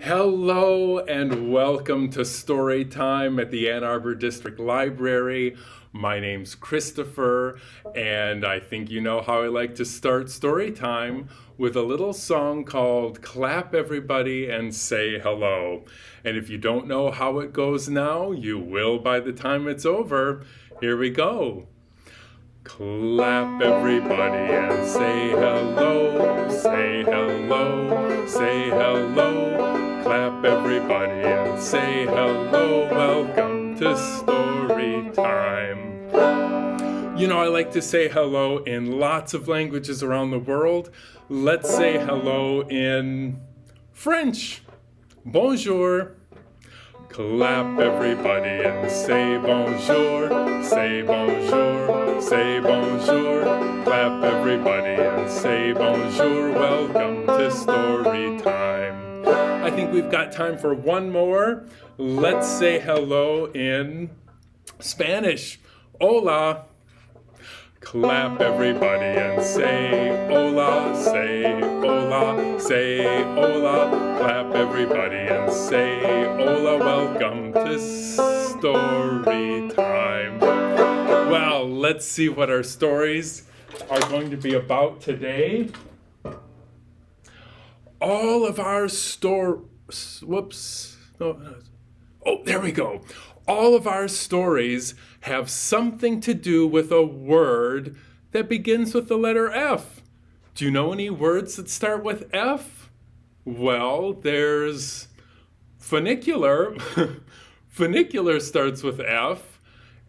Hello and welcome to Storytime at the Ann Arbor District Library. My name's Christopher, and I think you know how I like to start Storytime with a little song called Clap Everybody and Say Hello. And if you don't know how it goes now, you will by the time it's over. Here we go. Clap everybody and say hello, say hello, say hello. Clap everybody and say hello, welcome to story time. You know, I like to say hello in lots of languages around the world. Let's say hello in French. Bonjour. Clap everybody and say bonjour, say bonjour, say bonjour. Clap everybody and say bonjour, welcome to story time. I think we've got time for one more. Let's say hello in Spanish. Hola. Clap everybody and say hola, say hola, say hola. Clap everybody and say hola, welcome to story time. Well, let's see what our stories are going to be about today. All of our there we go. All of our stories have something to do with a word that begins with the letter F. Do you know any words that start with F? Well, there's funicular. Funicular starts with F,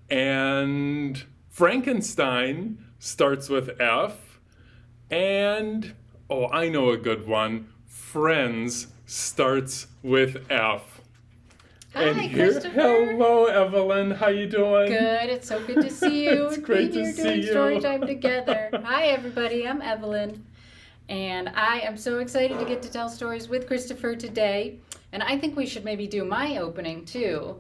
and Frankenstein starts with F, and, I know a good one, Friends starts with F. Hi, Christopher. Hello, Evelyn. How you doing? Good. It's so good to see you. It's great to see you. Doing Storytime together. Hi, everybody. I'm Evelyn, and I am so excited to get to tell stories with Christopher today. And I think we should maybe do my opening too,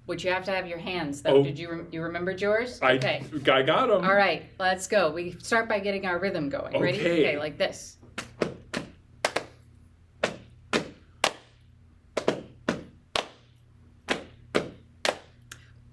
which you have to have your hands. Though, did you remembered yours? Okay. I got them. All right. Let's go. We start by getting our rhythm going. Ready? Okay, like this.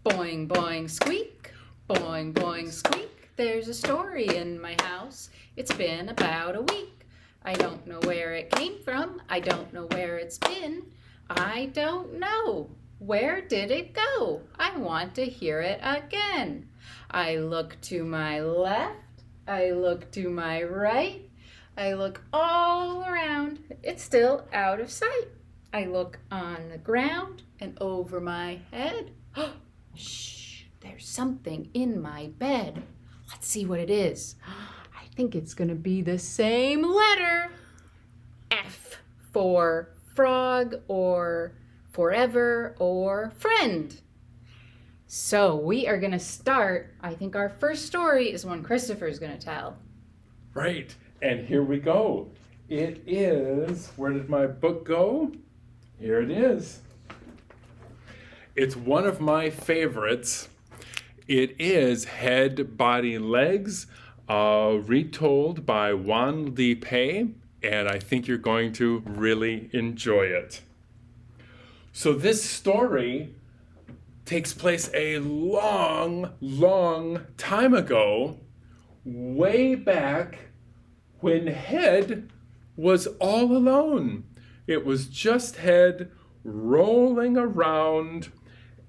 Boing, boing, squeak. Boing, boing, squeak. There's a story in my house. It's been about a week. I don't know where it came from. I don't know where it's been. I don't know. Where did it go? I want to hear it again. I look to my left. I look to my right. I look all around. It's still out of sight. I look on the ground and over my head. Shh, there's something in my bed. Let's see what it is. I think it's going to be the same letter. F for frog or forever or friend. So we are going to start. I think our first story is one Christopher is going to tell. Right, and here we go. It is, where did my book go? Here it is. It's one of my favorites. It is Head, Body, Legs, retold by Juan Li Pei, and I think you're going to really enjoy it. So this story takes place a long, long time ago, way back when Head was all alone. It was just Head rolling around,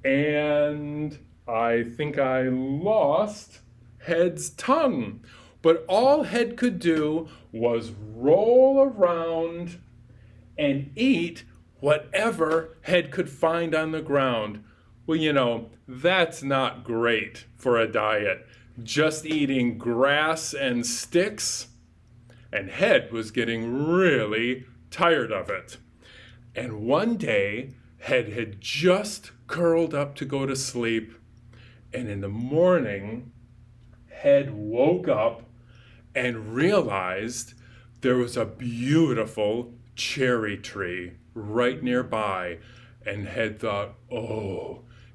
and I think I lost Head's tongue. But all Head could do was roll around and eat whatever Head could find on the ground. Well, you know, that's not great for a diet. Just eating grass and sticks. And Head was getting really tired of it. And one day, Head had just curled up to go to sleep, and in the morning, Head woke up and realized there was a beautiful cherry tree right nearby, and Head thought,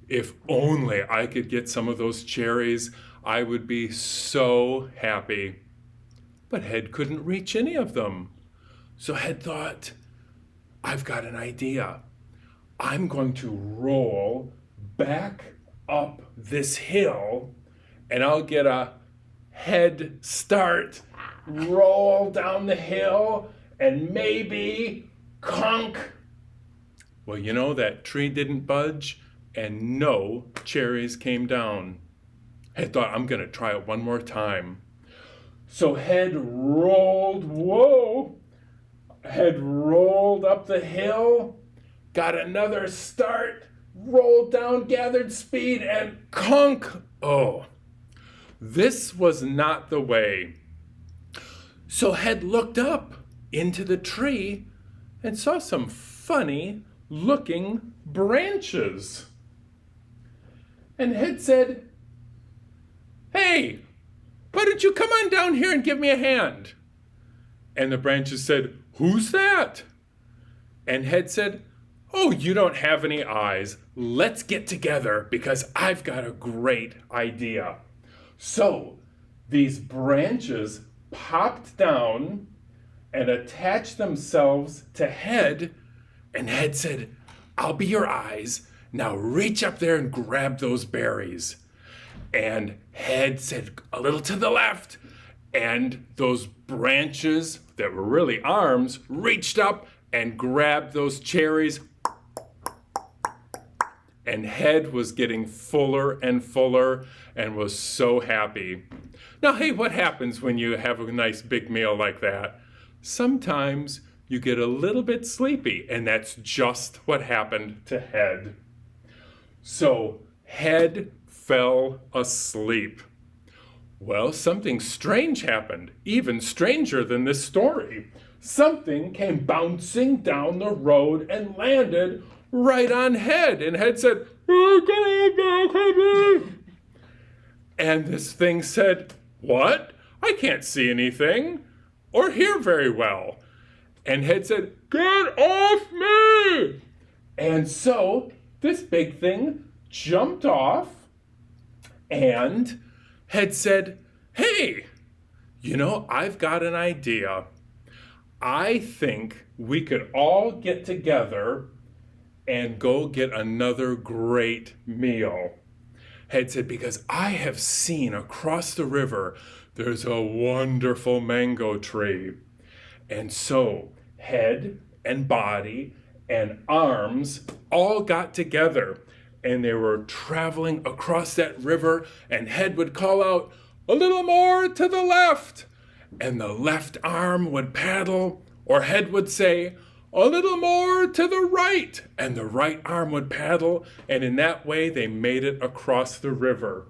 if only I could get some of those cherries, I would be so happy. But Head couldn't reach any of them. So Head thought, I've got an idea. I'm going to roll back up this hill and I'll get a head start, roll down the hill, and maybe conk. Well, you know, that tree didn't budge and no cherries came down. Head thought, I'm going to try it one more time. So Head rolled up the hill, got another start, rolled down, gathered speed, and conk. Oh, this was not the way. So Head looked up into the tree and saw some funny looking branches. And Head said, "Hey, why don't you come on down here and give me a hand?" And the branches said, "Who's that?" And Head said, "Oh, you don't have any eyes. Let's get together because I've got a great idea." So these branches popped down and attached themselves to Head, and Head said, "I'll be your eyes. Now reach up there and grab those berries." And Head said, "A little to the left." And those branches that were really arms reached up and grabbed those cherries. And Head was getting fuller and fuller and was so happy. Now, hey, what happens when you have a nice big meal like that? Sometimes you get a little bit sleepy, and that's just what happened to Head. So Head fell asleep. Well, something strange happened, even stranger than this story. Something came bouncing down the road and landed right on Head, and Head said, and this thing said, "What? I can't see anything or hear very well." And Head said, "Get off me!" And so this big thing jumped off, and Head said, "Hey, you know, I've got an idea. I think we could all get together and go get another great meal." Head said, "Because I have seen across the river, there's a wonderful mango tree." And so Head and body and arms all got together, and they were traveling across that river, and Head would call out, "A little more to the left." And the left arm would paddle, or Head would say, "A little more to the right," and the right arm would paddle, and in that way they made it across the river.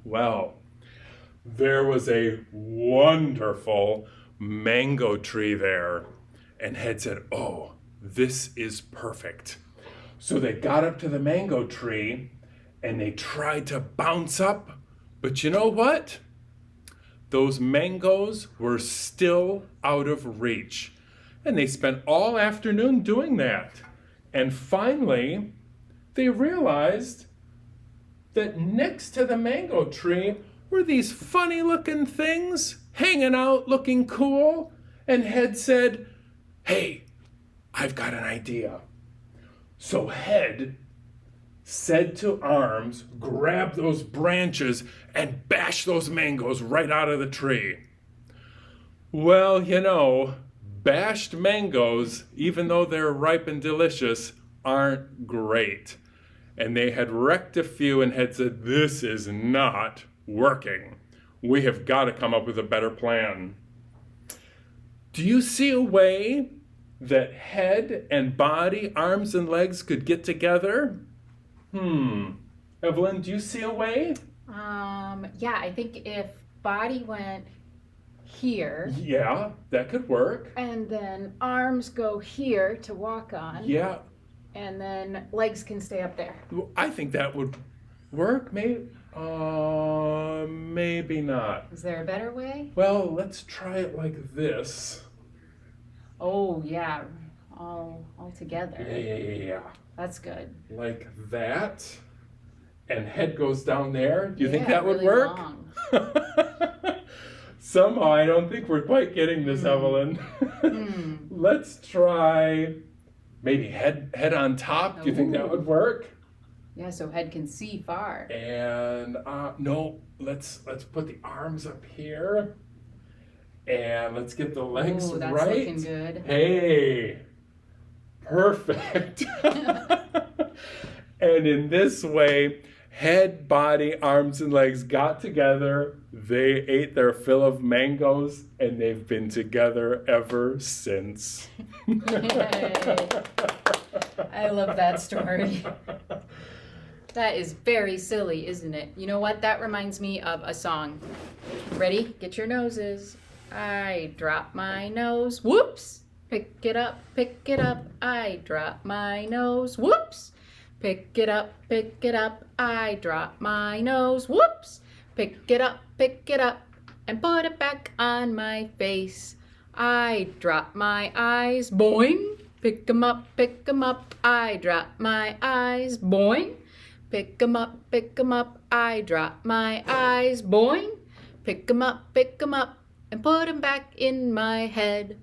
Well, there was a wonderful mango tree there, and Head said, "Oh, this is perfect." So they got up to the mango tree, and they tried to bounce up, but you know what? Those mangoes were still out of reach. And they spent all afternoon doing that. And finally, they realized that next to the mango tree were these funny looking things hanging out looking cool. And Head said, "Hey, I've got an idea." So Head said to Arms, "Grab those branches and bash those mangoes right out of the tree." Well, you know, bashed mangoes, even though they're ripe and delicious, aren't great. And they had wrecked a few and had said, "This is not working. We have got to come up with a better plan." Do you see a way that head and body, arms and legs could get together? Evelyn, do you see a way? Yeah, I think if body went here. Yeah, that could work. And then arms go here to walk on. Yeah. And then legs can stay up there. I think that would work. Maybe not. Is there a better way? Well, let's try it like this. Oh, yeah. All together. Yeah. That's good. Like that. And head goes down there. Do you think that would really work? Long. Somehow, I don't think we're quite getting this, Evelyn. let's try maybe head on top. Do you think that would work? Yeah, so head can see far. And no, let's put the arms up here. And let's get the legs Ooh, that's right. looking good. Hey, perfect. And in this way, head, body, arms, and legs got together. They ate their fill of mangoes, and they've been together ever since. Yay. I love that story. That is very silly, isn't it? You know what? That reminds me of a song. Ready? Get your noses. I drop my nose. Whoops! Pick it up, I drop my nose. Whoops! Pick it up, I drop my nose. Whoops! Pick it up, and put it back on my face. I drop my eyes. Boing! Pick 'em up, I drop my eyes. Boing! Pick 'em up, I drop my eyes. Boing! Pick 'em up, and put 'em back in my head.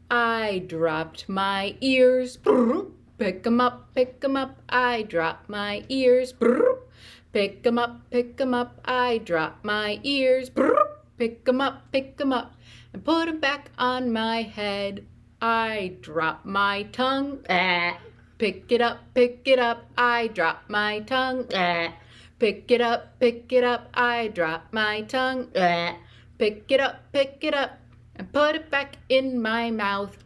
I dropped my ears. Pick 'em up, I drop my ears. Pick 'em up, I drop my ears. Pick 'em up, and put 'em back on my head. I drop my tongue. Pick it up, I drop my tongue. Pick it up, I drop my tongue. Pick it up, and put it back in my mouth.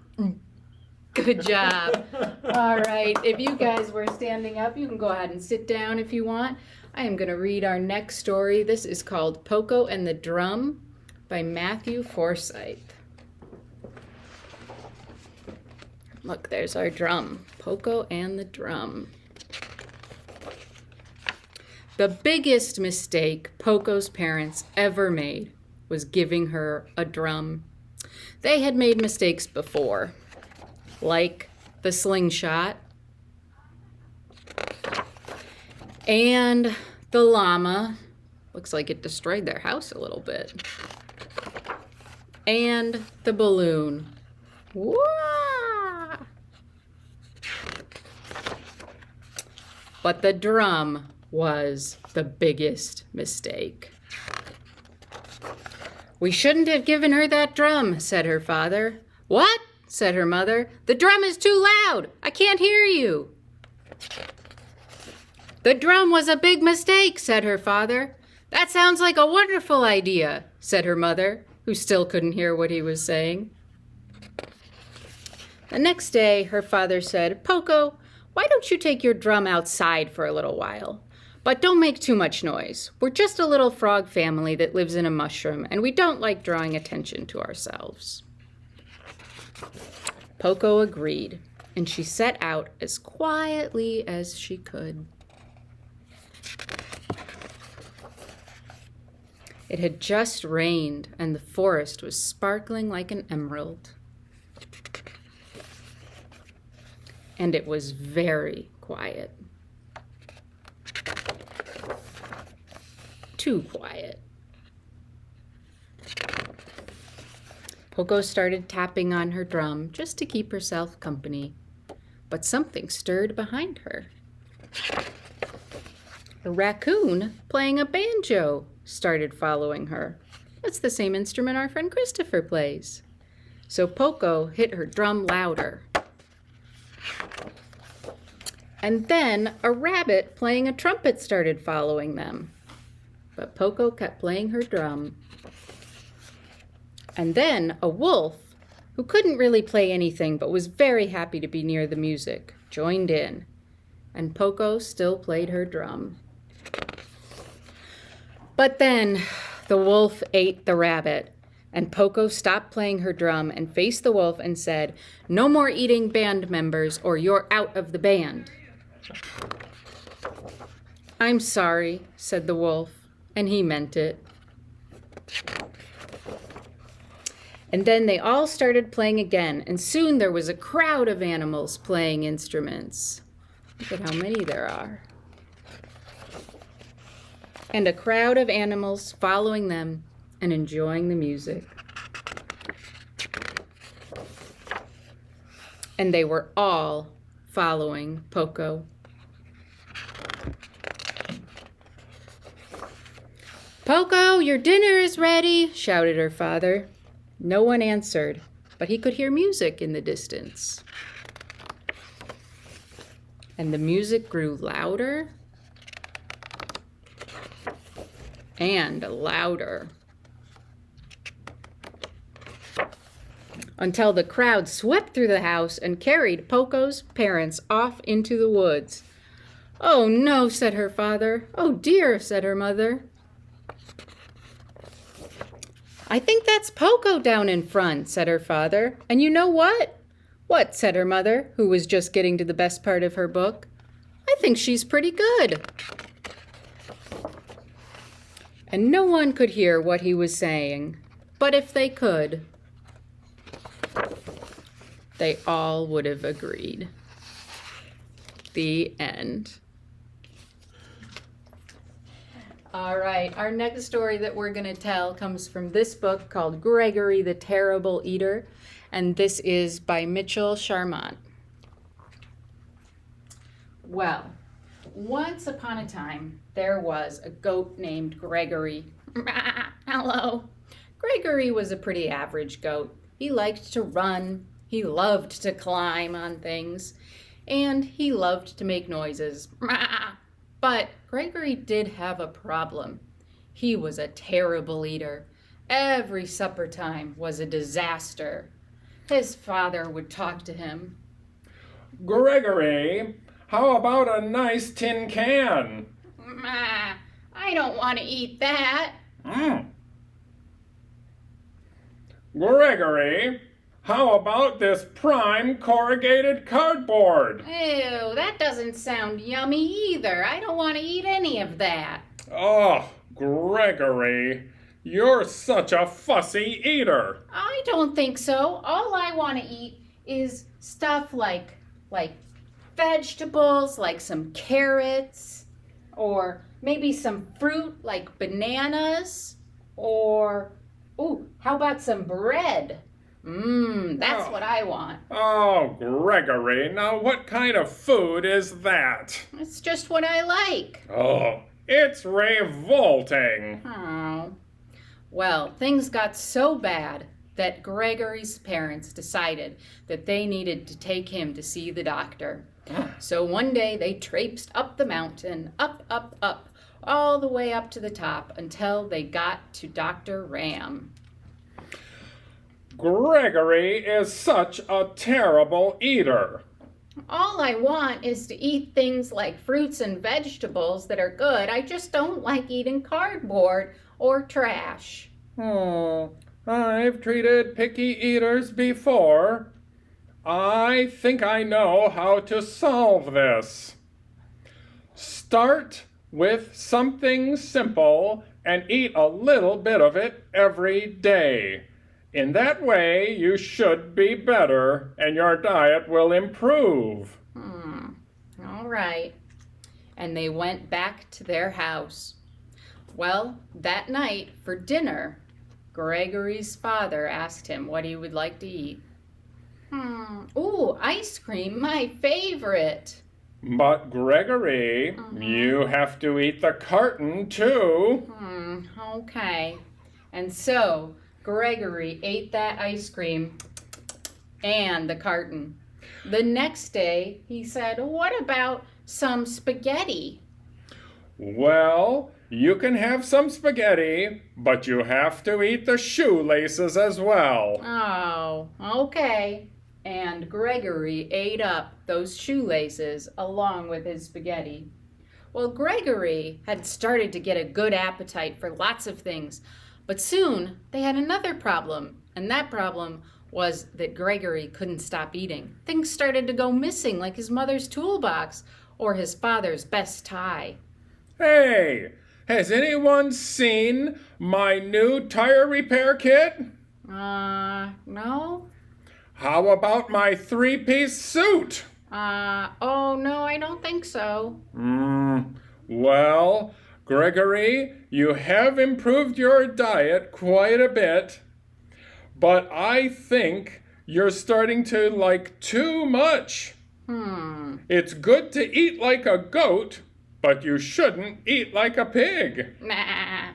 Good job. All right, if you guys were standing up, you can go ahead and sit down if you want. I am going to read our next story. This is called Poco and the Drum by Matthew Forsythe. Look, there's our drum. Poco and the Drum. The biggest mistake Poco's parents ever made was giving her a drum. They had made mistakes before, like the slingshot and the llama. Looks like it destroyed their house a little bit. And the balloon. Wah! But the drum was the biggest mistake. We shouldn't have given her that drum, said her father. What? Said her mother. The drum is too loud. I can't hear you. The drum was a big mistake, said her father. That sounds like a wonderful idea, said her mother, who still couldn't hear what he was saying. The next day, her father said, Poco, why don't you take your drum outside for a little while? But don't make too much noise. We're just a little frog family that lives in a mushroom, and we don't like drawing attention to ourselves. Poco agreed, and she set out as quietly as she could. It had just rained, and the forest was sparkling like an emerald. And it was very quiet. Too quiet. Poco started tapping on her drum just to keep herself company, but something stirred behind her. A raccoon playing a banjo started following her. That's the same instrument our friend Christopher plays. So Poco hit her drum louder. And then a rabbit playing a trumpet started following them. But Poco kept playing her drum. And then a wolf, who couldn't really play anything but was very happy to be near the music, joined in. And Poco still played her drum. But then the wolf ate the rabbit, and Poco stopped playing her drum and faced the wolf and said, "No more eating band members or you're out of the band." "I'm sorry," said the wolf, and he meant it. And then they all started playing again, and soon there was a crowd of animals playing instruments. Look at how many there are. And a crowd of animals following them and enjoying the music. and they were all following Poco. "Poco, your dinner is ready," shouted her father. No one answered, but he could hear music in the distance. And the music grew louder and louder until the crowd swept through the house and carried Poco's parents off into the woods. "Oh no," said her father. "Oh dear," said her mother. "I think that's Poco down in front," said her father. "And you know what?" "What?" said her mother, who was just getting to the best part of her book. "I think she's pretty good." And no one could hear what he was saying. But if they could, they all would have agreed. The end. All right, our next story that we're going to tell comes from this book called Gregory the Terrible Eater, and this is by Mitchell Charmant. Well, once upon a time, there was a goat named Gregory. Hello. Gregory was a pretty average goat. He liked to run, he loved to climb on things, and he loved to make noises. But Gregory did have a problem. He was a terrible eater. Every supper time was a disaster. His father would talk to him. "Gregory, how about a nice tin can?" I don't want to eat that. "Gregory, how about this prime corrugated cardboard?" Ew, that doesn't sound yummy either. I don't want to eat any of that. "Oh, Gregory, you're such a fussy eater." I don't think so. All I want to eat is stuff like vegetables, like some carrots, or maybe some fruit like bananas, or, how about some bread? That's what I want. "Oh, Gregory, now what kind of food is that?" It's just what I like. "Oh, it's revolting." Oh. Well, things got so bad that Gregory's parents decided that they needed to take him to see the doctor. So one day they traipsed up the mountain, up, all the way up to the top until they got to Dr. Ram. "Gregory is such a terrible eater." All I want is to eat things like fruits and vegetables that are good. I just don't like eating cardboard or trash. I've treated picky eaters before. I think I know how to solve this. Start with something simple and eat a little bit of it every day. In that way, you should be better and your diet will improve. All right. And they went back to their house. Well, that night for dinner, Gregory's father asked him what he would like to eat. Ice cream, my favorite. But Gregory, you have to eat the carton too. Okay. And so Gregory ate that ice cream and the carton. The next day, he said, "What about some spaghetti?" Well, you can have some spaghetti, but you have to eat the shoelaces as well. Oh, okay. And Gregory ate up those shoelaces along with his spaghetti. Well, Gregory had started to get a good appetite for lots of things, but soon they had another problem, and that problem was that Gregory couldn't stop eating. Things started to go missing, like his mother's toolbox or his father's best tie. Hey, has anyone seen my new tire repair kit? No? How about my 3-piece suit? Oh, no, I don't think so. Well, Gregory, you have improved your diet quite a bit, but I think You're starting to like too much. It's good to eat like a goat, but you shouldn't eat like a pig. Nah.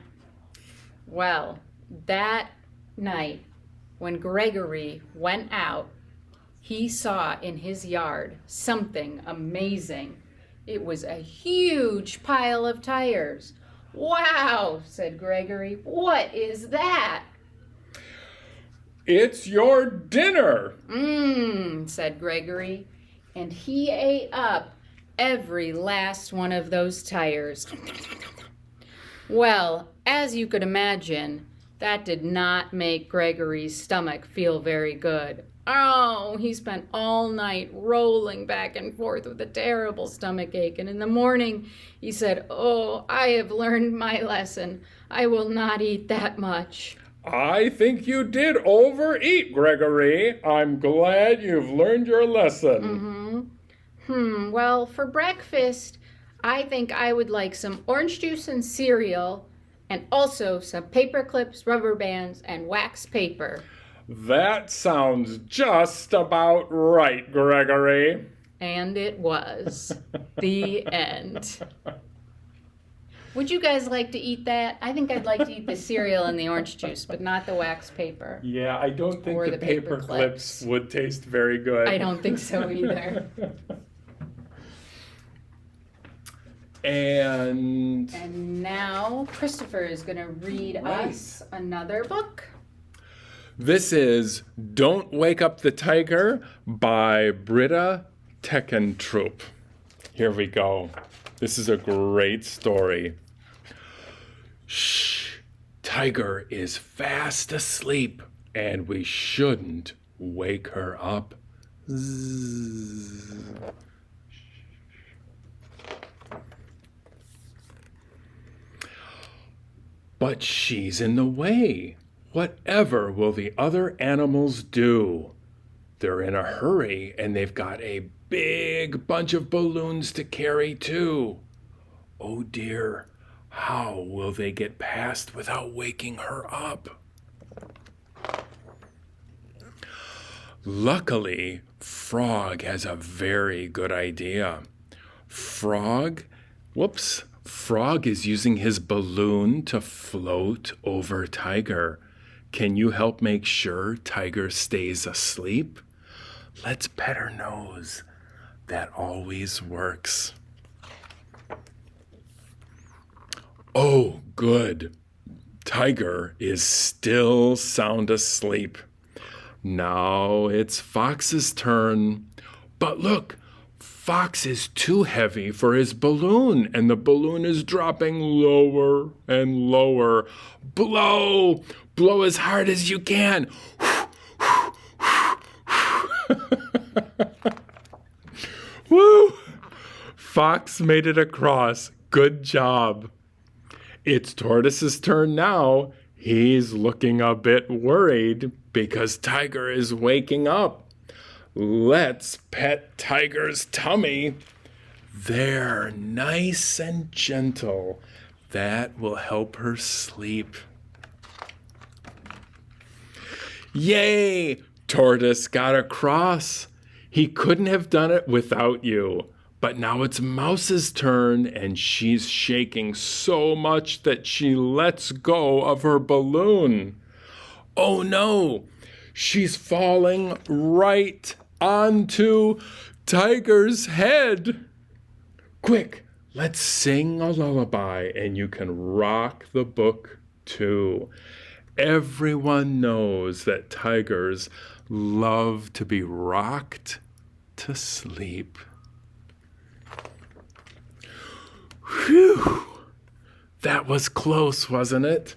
Well, that night when Gregory went out, he saw in his yard something amazing. It was a huge pile of tires. Wow, said Gregory. What is that? It's your dinner. Said Gregory. And he ate up every last one of those tires. Well, as you could imagine, that did not make Gregory's stomach feel very good. Oh, he spent all night rolling back and forth with a terrible stomach ache. And in the morning, he said, "Oh, I have learned my lesson. I will not eat that much." I think you did overeat, Gregory. I'm glad you've learned your lesson. Well, for breakfast, I think I would like some orange juice and cereal, and also some paper clips, rubber bands, and wax paper. That sounds just about right, Gregory. And it was. The end. Would you guys like to eat that? I think I'd like to eat the cereal and the orange juice, but not the wax paper. Yeah, I don't think Or the the paper paper clips clips. would taste very good. I don't think so either. And now Christopher is going to read us another book. This is Don't Wake Up the Tiger by Britta Teckentrup. Here we go. This is a great story. Shh, Tiger is fast asleep and we shouldn't wake her up. Zzz. But she's in the way. Whatever will the other animals do? They're in a hurry and they've got a big bunch of balloons to carry too. Oh dear, how will they get past without waking her up? Luckily, Frog has a very good idea. Frog is using his balloon to float over Tiger. Can you help make sure Tiger stays asleep? Let's pet her nose. That always works. Oh, good. Tiger is still sound asleep. Now it's Fox's turn. But look, Fox is too heavy for his balloon, and the balloon is dropping lower and lower. Blow! Blow as hard as you can. Woo! Fox made it across. Good job. It's Tortoise's turn now. He's looking a bit worried because Tiger is waking up. Let's pet Tiger's tummy. There, nice and gentle. That will help her sleep. Yay! Tortoise got across. He couldn't have done it without you. But now it's Mouse's turn, and she's shaking so much that she lets go of her balloon. Oh no! She's falling right onto Tiger's head. Quick, let's sing a lullaby, and you can rock the book too. Everyone knows that tigers love to be rocked to sleep. Whew! That was close, wasn't it?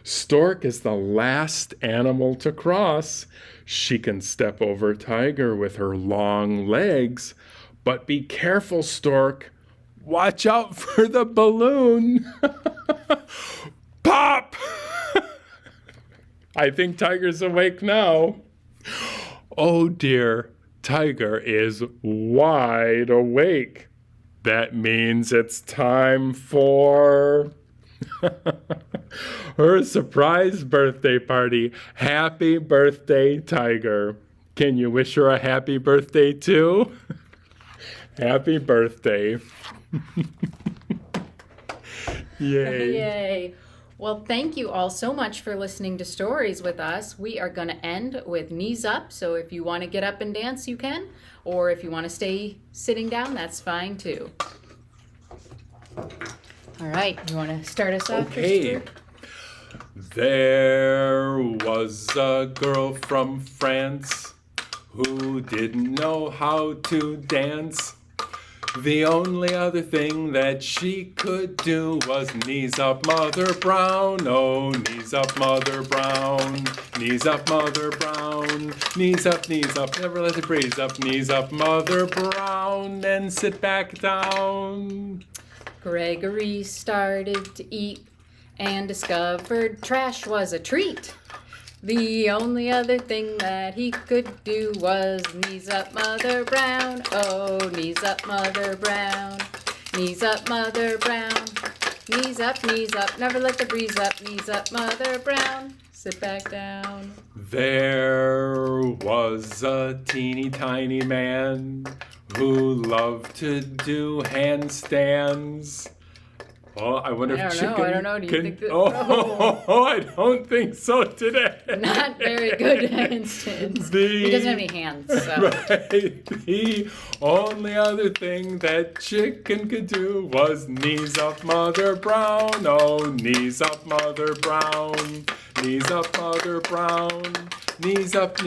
Stork is the last animal to cross. She can step over Tiger with her long legs, but be careful, Stork. Watch out for the balloon. Pop! I think Tiger's awake now. Oh dear, Tiger is wide awake. That means it's time for her surprise birthday party. Happy birthday, Tiger. Can you wish her a happy birthday too? Happy birthday. Yay. Yay. Well, thank you all so much for listening to stories with us. We are going to end with knees up, so if you want to get up and dance, you can. Or if you want to stay sitting down, that's fine too. All right, you want to start us off, Okay. Christopher? There was a girl from France who didn't know how to dance. The only other thing that she could do was knees up, Mother Brown. Oh, knees up, Mother Brown. Knees up, Mother Brown. Knees up, never let the breeze up. Knees up, Mother Brown. Then sit back down. Gregory started to eat and discovered trash was a treat. The only other thing that he could do was knees up, Mother Brown. Oh, knees up, Mother Brown. Knees up, Mother Brown. Knees up, never let the breeze up. Knees up, Mother Brown. Sit back down. There was a teeny tiny man who loved to do handstands. Oh, I wonder if chicken I don't know. Do you think that? I don't think so today. Not very good handstands. He doesn't have any hands, so. Right. The only other thing that chicken could do was knees up, Mother Brown. Oh, knees up, Mother Brown. Knees up, Mother Brown. Knees up,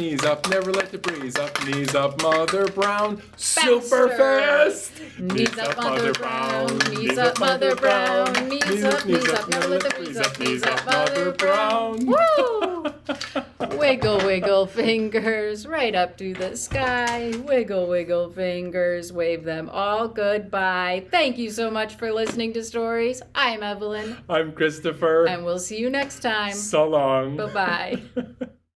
never let the breeze up. Knees up, Mother Brown. Super fast. Knees up, Mother Brown. Knees up, Mother Brown. Knees up, never let the breeze up. Knees up, Mother Brown. Woo! Wiggle, wiggle fingers right up to the sky. Wiggle, wiggle fingers, wave them all goodbye. Thank you so much for listening to Stories. I'm Evelyn. I'm Christopher. And we'll see you next time. So long. Bye-bye.